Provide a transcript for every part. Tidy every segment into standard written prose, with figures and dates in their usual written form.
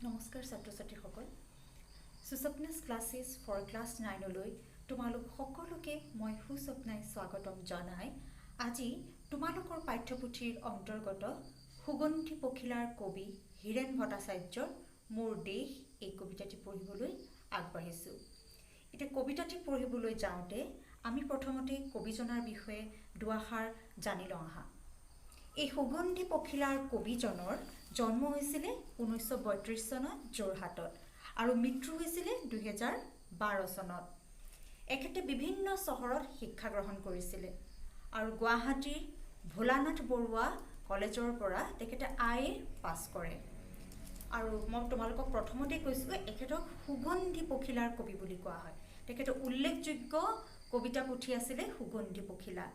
নমস্কাৰ ছাত্ৰ ছাত্ৰীসকল সুস্বপ্নাছ ক্লাছেছ ফৰ ক্লাছ 9লৈ তোমালোক সকলোকে মই সুস্বপ্নাই স্বাগতম জনাই আজি তোমালোকৰ পাঠ্যপুথিৰ অন্তৰ্গত সুগন্ধি পখিলাৰ কবি হীৰেন ভট্টাচাৰ্যৰ মোৰ দেশ এই কবিতাটি পঢ়িবলৈ আগবাঢ়িছো। এটা কবিতাটি পঢ়িবলৈ যাওঁতে আমি প্ৰথমতে কবিজনৰ বিষয়ে দুআষাৰ জানি লওঁ আহা। এই সুগন্ধি পখিলাৰ কবিজনৰ জন্ম হৈছিল 1932 চনত যোৰহাটত আৰু মৃত্যু হৈছিল 2012 চনত। এখেতে বিভিন্ন চহৰত শিক্ষা গ্ৰহণ কৰিছিল আৰু গুৱাহাটীৰ ভোলানাথ বৰুৱা কলেজৰ পৰা তেখেতে আইএ পাছ কৰে। আৰু মই তোমালোকক প্ৰথমতে কৈছোঁ এখেতক সুগন্ধি পখিলাৰ কবি বুলি কোৱা হয়। তেখেতৰ উল্লেখযোগ্য কবিতা পুথি আছিল সুগন্ধি পখিলা।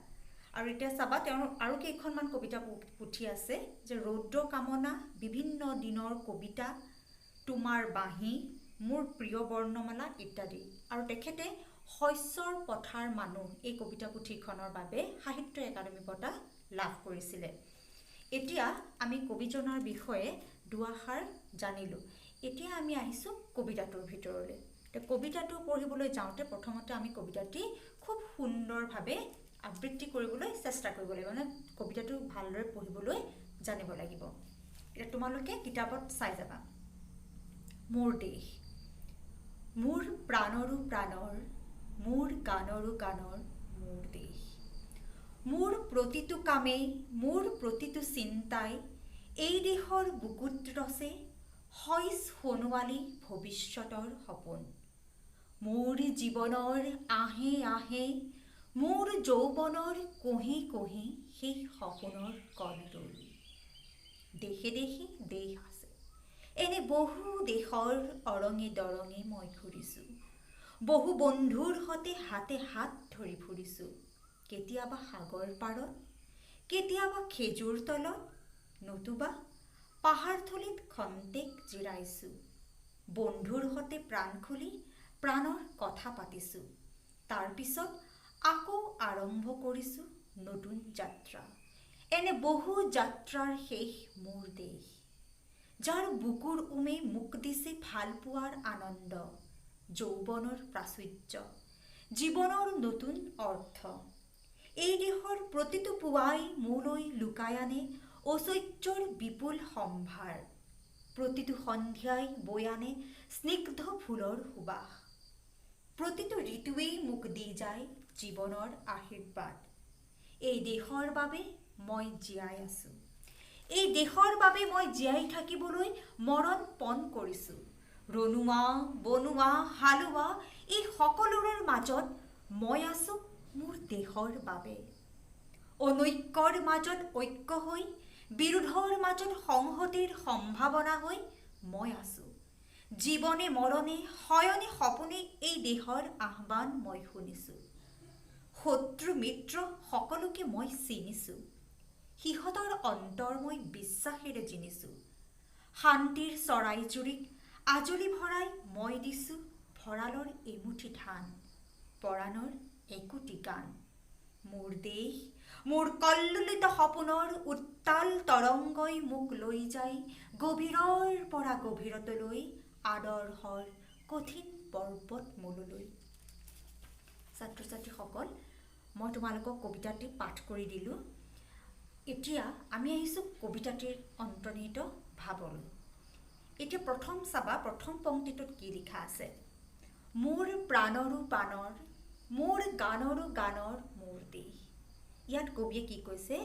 আৰু এতিয়া চাবা তেওঁৰ আৰু কেইখনমান কবিতা পুথি আছে যে ৰৌদ্ৰ কামনা, বিভিন্ন দিনৰ কবিতা, তোমাৰ বাঁহী, মোৰ প্ৰিয় বৰ্ণমালা ইত্যাদি। আৰু তেখেতে শস্যৰ পথাৰ মানুহ এই কবিতা পুথিখনৰ বাবে সাহিত্য একাডেমি বঁটা লাভ কৰিছিলে। এতিয়া আমি কবিজনৰ বিষয়ে দুআষাৰ জানিলোঁ। এতিয়া আমি আহিছোঁ কবিতাটোৰ ভিতৰলৈ। কবিতাটো পঢ়িবলৈ যাওঁতে প্ৰথমতে আমি কবিতাটি খুব সুন্দৰভাৱে আবৃত্তি কৰিবলৈ চেষ্টা কৰিব লাগিব, মানে কবিতাটো ভালদৰে পঢ়িবলৈ জানিব লাগিব। এতিয়া তোমালোকে কিতাপত চাই যাবা। মোৰ দেশ, মোৰ প্ৰাণৰো প্ৰাণৰ, মোৰ গানৰো গানৰ মোৰ দেশ। মোৰ প্ৰতিটো কামেই, মোৰ প্ৰতিটো চিন্তাই এই দেশৰ বুকুত ৰচে শইচ সোণোৱালী ভৱিষ্যতৰ সপোন। মোৰ জীৱনৰ আহে আহে, মোৰ যৌৱনৰ কহি কহি সেই সপোনৰ কণদল। দেশে দেশে দেশ আছে, এনে বহু দেশৰ অৰঙে দৰঙে মই ঘূৰিছোঁ। বহু বন্ধুৰ সতে হাতে হাত ধৰি ফুৰিছোঁ। কেতিয়াবা সাগৰ পাৰত, কেতিয়াবা খেজুৰ তলত, নতুবা পাহাৰথলীত খন্তেক জিৰাইছোঁ। বন্ধুৰ সতে প্ৰাণ খুলি প্ৰাণৰ কথা পাতিছোঁ। তাৰপিছত আকৌ আৰম্ভ কৰিছোঁ নতুন যাত্ৰা। এনে বহু যাত্ৰাৰ শেষ মোৰ দেশ, যাৰ বুকুৰ উমে মোক দিছে ভালপোৱাৰ আনন্দ, যৌৱনৰ প্ৰাচুৰ্য, জীৱনৰ নতুন অৰ্থ। এই দেশৰ প্ৰতিটো পুৱাই মোলৈ লুকাই আনে ঐশ্বৰ্যৰ বিপুল সম্ভাৰ। প্ৰতিটো সন্ধিয়াই বৈ আনে স্নিগ্ধ ফুলৰ সুবাস। প্ৰতিটো ঋতুৱেই মোক দি যায় জীৱনৰ আশীৰ্বাদ। এই দেশৰ বাবে মই জীয়াই আছোঁ। এই দেশৰ বাবে মই জীয়াই থাকিবলৈ মৰণ পণ কৰিছোঁ। ৰণুৱা, বনুৱা, হালোৱা এই সকলোৰে মাজত মই আছোঁ মোৰ দেশৰ বাবে। অনৈক্যৰ মাজত ঐক্য হৈ, বিৰোধৰ মাজত সংহতিৰ সম্ভাৱনা হৈ মই আছোঁ। জীৱনে মৰণে শয়নে সপোনে এই দেশৰ আহ্বান মই শুনিছোঁ। শত্ৰু মিত্ৰ সকলোকে মই চিনিছোঁ। সিহঁতৰ অন্তৰ মই বিশ্বাসেৰে জিনিছোঁ। শান্তিৰ চৰাইজুৰিক আজলি ভৰাই মই দিছোঁ ভঁৰালৰ এমুঠি ধান, পৰাণৰ একোটি গান। মোৰ দেশ, মোৰ কল্লোলিত সপোনৰ উত্তাল তৰংগই মোক লৈ যায় গভীৰৰ পৰা গভীৰতলৈ, আদৰ্শৰ কঠিন পৰ্বতমূললৈ। ছাত্ৰ ছাত্ৰীসকল, মই তোমালোকক কবিতাটি পাঠ কৰি দিলোঁ। এতিয়া আমি আহিছোঁ কবিতাটিৰ অন্তৰ্নিহিত ভাৱলৈ। এতিয়া প্ৰথম চাবা, প্ৰথম পংক্তিটোত কি লিখা আছে। মোৰ প্ৰাণৰো প্ৰাণৰ, মোৰ গানৰো গানৰ মোৰ দেশ। ইয়াত কবিয়ে কি কৈছে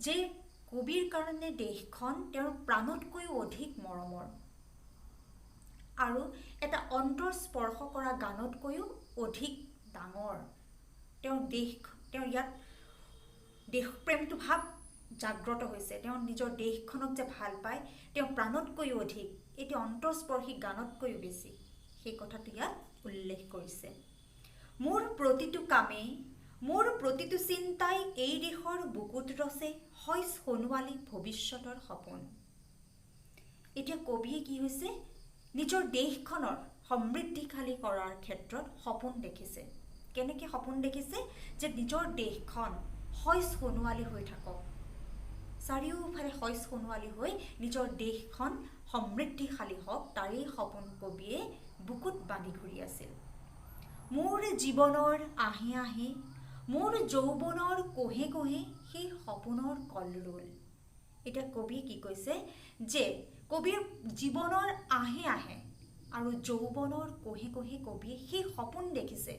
যে কবিৰ কাৰণে দেশখন তেওঁৰ প্ৰাণতকৈও অধিক মৰমৰ আৰু এটা অন্তৰ স্পৰ্শ কৰা গানতকৈও অধিক ডাঙৰ। তেওঁৰ ইয়াত দেশপ্ৰেমটো ভাৱ জাগ্ৰত হৈছে। তেওঁ নিজৰ দেশখনক যে ভাল পায়, তেওঁ প্ৰাণতকৈও অধিক, এটি অন্তৰস্পৰ্শী গানতকৈও বেছি, সেই কথাটো ইয়াত উল্লেখ কৰিছে। মোৰ প্ৰতিটো কামেই, মোৰ প্ৰতিটো চিন্তাই এই দেশৰ বুকুত ৰচে শইচ সোণোৱালী ভৱিষ্যতৰ সপোন। এতিয়া কবিয়ে কি হৈছে, নিজৰ দেশখনৰ সমৃদ্ধিশালী কৰাৰ ক্ষেত্ৰত সপোন দেখিছে। কেনেকৈ সপোন দেখিছে যে নিজৰ দেশখন শইচ সোণোৱালী হৈ থাকক। চাৰিওফালে শইচ সোণোৱালী হৈ নিজৰ দেশখন সমৃদ্ধিশালী হওক তাৰেই সপোন কবিয়ে বুকুত বান্ধি ঘূৰি আছিল। মোৰ জীৱনৰ আহে আহে, মোৰ যৌৱনৰ কোহে কোহে সেই সপোনৰ কলৰোল। এতিয়া কবিয়ে কি কৈছে যে কবিৰ জীৱনৰ আহে আহে আৰু যৌৱনৰ কোহে কোহে কবিয়ে সেই সপোন দেখিছে।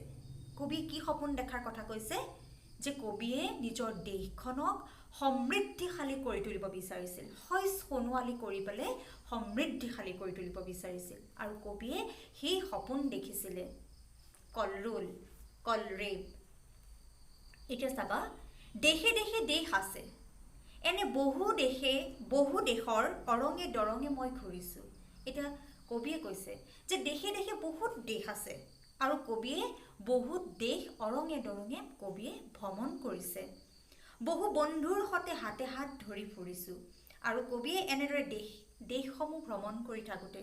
কবিয়ে কি সপোন দেখাৰ কথা কৈছে যে কবিয়ে নিজৰ দেশখনক সমৃদ্ধিশালী কৰি তুলিব বিচাৰিছিল, শইচ সোণোৱালী কৰি পেলাই সমৃদ্ধিশালী কৰি তুলিব বিচাৰিছিল। আৰু কবিয়ে সেই সপোন দেখিছিলে কলৰোল, কলৰেপ। এতিয়া চাবা, দেশে দেশে দেশ আছে, এনে বহু দেশৰ অৰঙে দৰঙে মই ঘূৰিছোঁ। এতিয়া কবিয়ে কৈছে যে দেশে দেশে বহুত দেশ আছে আৰু কবিয়ে বহুত দেশ অৰঙে দৰঙে কবিয়ে ভ্ৰমণ কৰিছে। বহু বন্ধুৰ সৈতে হাতে হাত ধৰি ফুৰিছোঁ। আৰু কবিয়ে এনেদৰে দেশসমূহ ভ্ৰমণ কৰি থাকোঁতে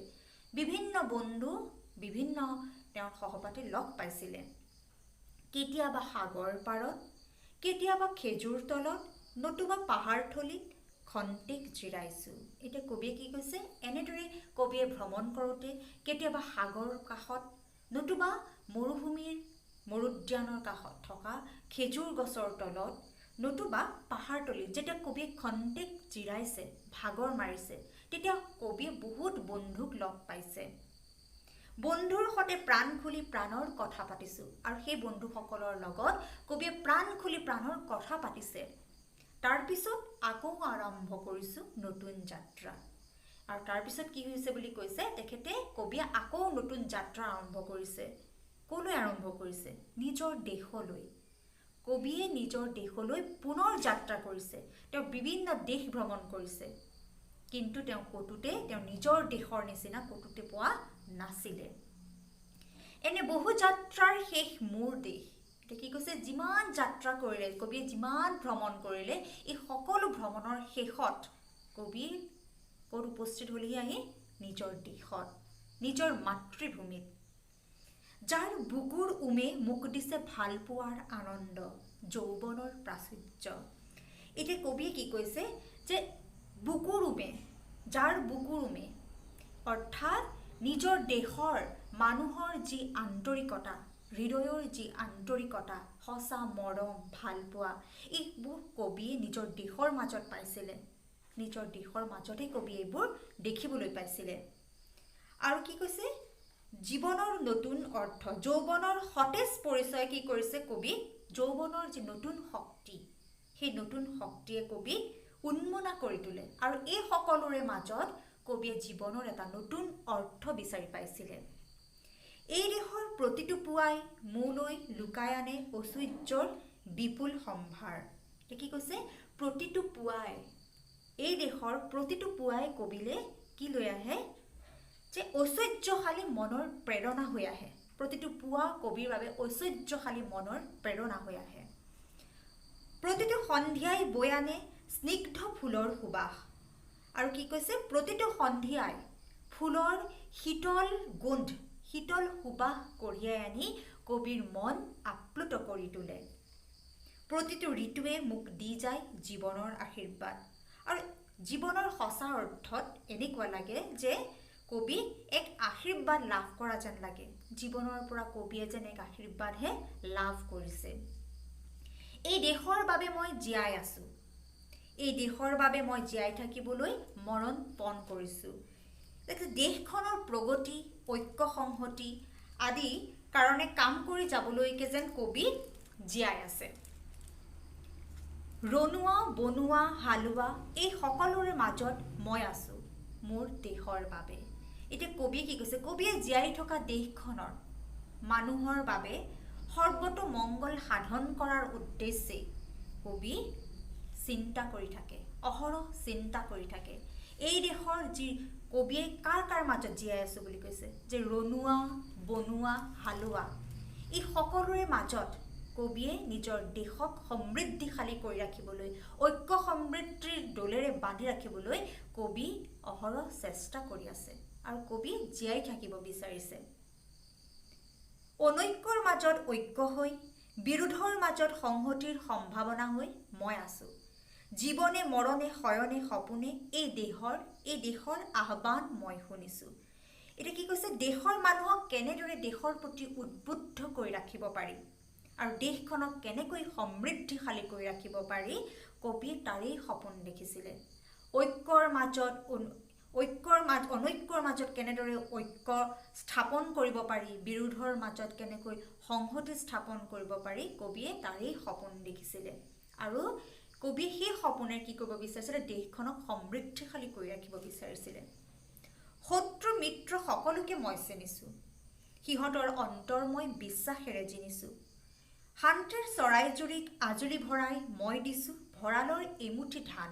বিভিন্ন বন্ধু, বিভিন্ন তেওঁৰ সহপাঠী লগ পাইছিলে। কেতিয়াবা সাগৰ পাৰত, কেতিয়াবা খেজুৰ তলত, নতুবা পাহাৰথলীত খন্তেক জিৰাইছোঁ। এতিয়া কবিয়ে কি কৈছে, এনেদৰে কবিয়ে ভ্ৰমণ কৰোঁতে কেতিয়াবা সাগৰ কাষত, নতুবা মৰুদ্যানৰ কাষত থকা খেজুৰ গছৰ তলত, নতুবা পাহাৰতলীত যেতিয়া কবিয়ে খন্তেক জিৰাইছে, ভাগৰ মাৰিছে, তেতিয়া কবিয়ে বহুত বন্ধুক লগ পাইছে। বন্ধুৰ সৈতে প্ৰাণ খুলি প্ৰাণৰ কথা পাতিছোঁ। আৰু সেই বন্ধুসকলৰ লগত কবিয়ে প্ৰাণ খুলি প্ৰাণৰ কথা পাতিছে। তাৰপিছত আকৌ আৰম্ভ কৰিছোঁ নতুন যাত্ৰা। আৰু তাৰপিছত কি হৈছে বুলি কৈছে তেখেতে, কবিয়ে আকৌ নতুন যাত্ৰা আৰম্ভ কৰিছে। ক'লৈ আৰম্ভ কৰিছে? নিজৰ দেশলৈ। কবিয়ে নিজৰ দেশলৈ পুনৰ যাত্ৰা কৰিছে। তেওঁ বিভিন্ন দেশ ভ্ৰমণ কৰিছে, কিন্তু তেওঁ ক'তোতে তেওঁ নিজৰ দেশৰ নিচিনা ক'তোতে পোৱা নাছিলে। এনে বহু যাত্ৰাৰ শেষ মোৰ দেশ। এতিয়া কি কৈছে, যিমান যাত্ৰা কৰিলে কবিয়ে, যিমান ভ্ৰমণ কৰিলে, এই সকলো ভ্ৰমণৰ শেষত কবি ক'ত উপস্থিত হ'লেহি? আহি নিজৰ দেশত, নিজৰ মাতৃভূমিত। যাৰ বুকুৰ উমে মোক দিছে ভাল পোৱাৰ আনন্দ, যৌৱনৰ প্ৰাচুৰ্য। এতিয়া কবিয়ে কি কৈছে যে বুকুৰ উমে, যাৰ বুকুৰ উমে, অৰ্থাৎ নিজৰ দেশৰ মানুহৰ যি আন্তৰিকতা, হৃদয়ৰ যি আন্তৰিকতা, সঁচা মৰম, ভালপোৱা, এইবোৰ কবিয়ে নিজৰ দেশৰ মাজত পাইছিলে। নিজৰ দেশৰ মাজতে কবিয়ে এইবোৰ দেখিবলৈ পাইছিলে। আৰু কি কৈছে, জীৱনৰ নতুন অৰ্থ, যৌৱনৰ সতেজ পৰিচয় কি কৰিছে কবি, যৌৱনৰ যি নতুন শক্তি, সেই নতুন শক্তিয়ে কবিক উন্মনা কৰি তোলে। আৰু এই সকলোৰে মাজত কবিয়ে জীৱনৰ এটা নতুন অৰ্থ বিচাৰি পাইছিলে। এই দেশৰ প্ৰতিটো পুৱাই মোলৈ লুকাই আনে ঐশ্বৰ্যৰ বিপুল সম্ভাৰ। কি কৈছে, প্ৰতিটো পুৱাই, এই দেশৰ প্ৰতিটো পুৱাই কবিলে কি লৈ আহে, যে ঐশ্বৰ্যশালী মনৰ প্ৰেৰণা হৈ আহে। প্ৰতিটো পুৱা কবিৰ বাবে ঐশ্বৰ্যশালী মনৰ প্ৰেৰণা হৈ আহে। প্ৰতিটো সন্ধিয়াই বৈ আনে স্নিগ্ধ ফুলৰ সুবাস। আৰু কি কৈছে, প্ৰতিটো সন্ধিয়াই ফুলৰ শীতল গোন্ধ, শীতল সুবাস কঢ়িয়াই আনি কবিৰ মন আপ্লুত কৰি তোলে। প্ৰতিটো ঋতুৱে মোক দি যায় জীৱনৰ আশীৰ্বাদ। আৰু জীৱনৰ সঁচা অৰ্থত এনেকুৱা লাগে যে কবি এক আশীৰ্বাদ লাভ কৰা যেন লাগে। জীৱনৰ পৰা কবিয়ে যেন এক আশীৰ্বাদহে লাভ কৰিছে। এই দেশৰ বাবে মই জীয়াই আছোঁ, এই দেশৰ বাবে মই জীয়াই থাকিবলৈ মৰণ পণ কৰিছোঁ। দেশখনৰ প্ৰগতি, ঐক্য সংহতি আদি কাৰণে কাম কৰি যাবলৈকে যেন কবি জীয়াই আছে। ৰনোৱা, বনোৱা, হালোৱা, এই সকলোৰে মাজত মই আছোঁ মোৰ দেশৰ বাবে। এতিয়া কবিয়ে কি কৈছে, কবিয়ে জীয়াই থকা দেশখনৰ মানুহৰ বাবে সৰ্বতো মংগল সাধন কৰাৰ উদ্দেশ্যে কবি চিন্তা কৰি থাকে, অহৰহ চিন্তা কৰি থাকে। এই দেশৰ যি কবিয়ে কাৰ কাৰ মাজত জীয়াই আছোঁ বুলি কৈছে, যে ৰনোৱা, বনোৱা, হালোৱা, এই সকলোৰে মাজত কবিয়ে নিজৰ দেশক সমৃদ্ধিশালী কৰি ৰাখিবলৈ, ঐক্য সমৃদ্ধিৰ দোলেৰে বান্ধি ৰাখিবলৈ কবি অহৰহ চেষ্টা কৰি আছে আৰু কবি জীয়াই থাকিব বিচাৰিছে। অনৈক্যৰ মাজত ঐক্য হৈ, বিৰোধৰ মাজত সংহতিৰ সম্ভাৱনা হৈ মই আছোঁ। জীৱনে মৰণে শয়নে সপোনে এই দেশৰ আহ্বান মই শুনিছোঁ। এতিয়া কি কৈছে, দেশৰ মানুহক কেনেদৰে দেশৰ প্ৰতি উদ্বুদ্ধ কৰি ৰাখিব পাৰি আৰু দেশখনক কেনেকৈ সমৃদ্ধিশালী কৰি ৰাখিব পাৰি, কবিয়ে তাৰেই সপোন দেখিছিলে। অনৈক্যৰ মাজত কেনেদৰে ঐক্য স্থাপন কৰিব পাৰি, বিৰোধৰ মাজত কেনেকৈ সংহতি স্থাপন কৰিব পাৰি, কবিয়ে তাৰেই সপোন দেখিছিলে। আৰু কবিয়ে সেই সপোনে কি কৰিব বিচাৰিছিলে, দেশখনক সমৃদ্ধিশালী কৰি ৰাখিব বিচাৰিছিলে। শত্ৰু মিত্ৰ সকলোকে মই চিনিছোঁ, সিহঁতৰ অন্তৰ মই বিশ্বাসেৰে জিনিছোঁ। শান্তিৰ চৰাইজুৰিক আজুলি ভৰাই মই দিছোঁ ভঁৰালৰ এমুঠি ধান,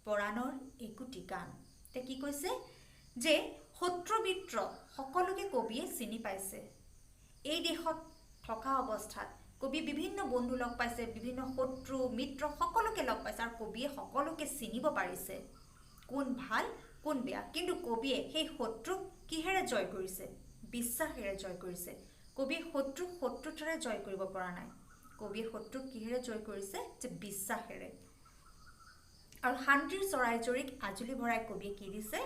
পৰাণৰ একোটি গান। তে কি কৈছে যে শত্ৰু মিত্ৰ সকলোকে কবিয়ে চিনি পাইছে। এই দেশত থকা অৱস্থাত কবিয়ে বিভিন্ন বন্ধু লগ পাইছে, বিভিন্ন শত্ৰু মিত্ৰ সকলোকে লগ পাইছে আৰু কবিয়ে সকলোকে চিনিব পাৰিছে কোন ভাল কোন বেয়া। কিন্তু কবিয়ে সেই শত্ৰুক কিহেৰে জয় কৰিছে, বিশ্বাসেৰে জয় কৰিছে। কবিয়ে শত্ৰুক শত্ৰুতাৰে জয় কৰিব পৰা নাই, কবিয়ে শত্ৰুক কিহেৰে জয় কৰিছে, যে বিশ্বাসেৰে। আৰু শান্তিৰ চৰাইজুৰিক আজুলি ভৰাই কবিয়ে কি দিছে,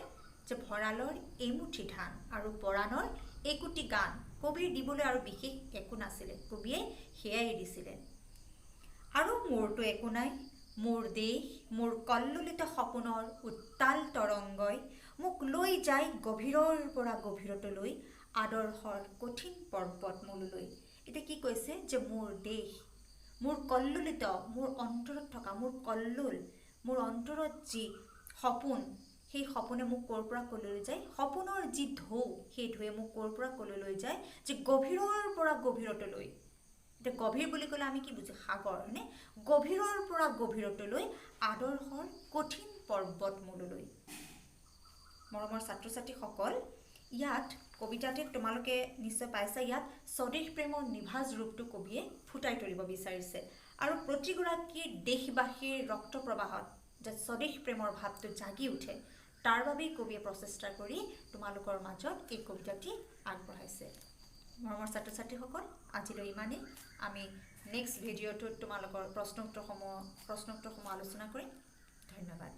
যে ভঁৰালৰ এমুঠি ধান আৰু পৰাণৰ একোটি গান। কবিৰ দিবলৈ আৰু বিশেষ একো নাছিলে, কবিয়ে সেয়াই দিছিলে। আৰু মোৰতো একো নাই, মোৰ দেশ মোৰ কল্লোলিত সপোনৰ উত্তাল তৰংগই মোক লৈ যায় গভীৰৰ পৰা গভীৰতলৈ, আদৰ্শৰ কঠিন পৰ্বত মূললৈ। এতিয়া কি কৈছে, যে মোৰ দেশ, মোৰ কল্লোলিত, মোৰ অন্তৰত থকা, মোৰ কল্লোল, মোৰ অন্তৰত যি সপোন, সেই সপোনে মোক ক'ৰ পৰা ক'লৈ যায়, সপোনৰ যি ঢৌ, সেই ঢৌৱে মোক ক'ৰ পৰা ক'লৈ লৈ যায়, যে গভীৰৰ পৰা গভীৰতলৈ। এতিয়া গভীৰ বুলি ক'লে আমি কি বুজো, সাগৰ, হয়নে? গভীৰৰ পৰা গভীৰতলৈ, আদৰ্শৰ কঠিন পৰ্বত মূললৈ। মৰমৰ ছাত্ৰ ছাত্ৰীসকল, ইয়াত কবিতাটিত তোমালোকে নিশ্চয় পাইছা, ইয়াত স্বদেশ প্ৰেমৰ নিভাঁজ ৰূপটো কবিয়ে ফুটাই তুলিব বিচাৰিছে। আৰু প্ৰতিগৰাকী দেশবাসীৰ ৰক্ত প্ৰবাহত যে স্বদেশ প্ৰেমৰ ভাৱটো জাগি উঠে, তাৰ বাবেই কবিয়ে প্ৰচেষ্টা কৰি তোমালোকৰ মাজত এই কবিতাটি আগবঢ়াইছে। মৰমৰ ছাত্ৰ ছাত্ৰীসকল, আজিলৈ ইমানেই। আমি নেক্সট ভিডিঅ'টোত তোমালোকৰ প্ৰশ্নোত্তৰসমূহ আলোচনা কৰিম। ধন্যবাদ।